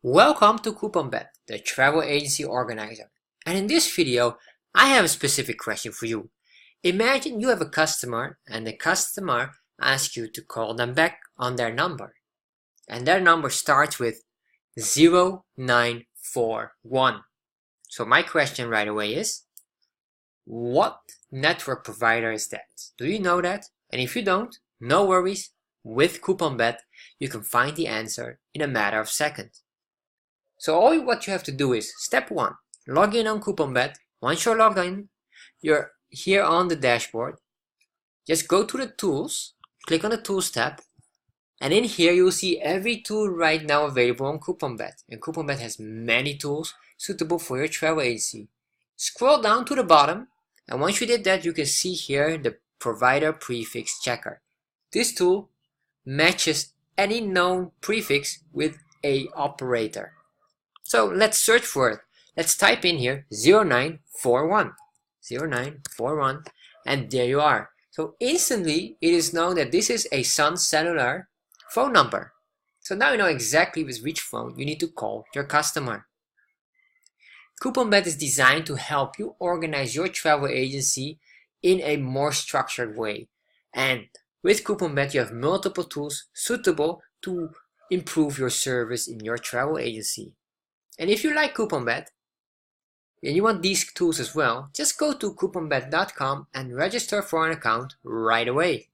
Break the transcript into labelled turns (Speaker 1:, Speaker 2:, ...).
Speaker 1: Welcome to CouponBet, the travel agency organizer. And in this video, I have a specific question for you. Imagine you have a customer and the customer asks you to call them back on their number. And their number starts with 0941. So my question right away is, what network provider is that? Do you know that? And if you don't, no worries. With CouponBet, you can find the answer in a matter of seconds. So all what you have to do is, step 1, log in on CouponBet. Once you're logged in, you're here on the dashboard. Just go to the tools, click on the tools tab, and in here you'll see every tool right now available on CouponBet. And CouponBet has many tools suitable for your travel agency. Scroll down to the bottom, and once you did that, you can see here the provider prefix checker. This tool matches any known prefix with a operator. So let's search for it. Let's type in here 0941, 0941, and there you are. So instantly it is known that this is a Sun Cellular phone number. So now you know exactly with which phone you need to call your customer. CouponBet is designed to help you organize your travel agency in a more structured way. And with CouponBet you have multiple tools suitable to improve your service in your travel agency. And if you like CouponBet and you want these tools as well, just go to couponbet.com and register for an account right away.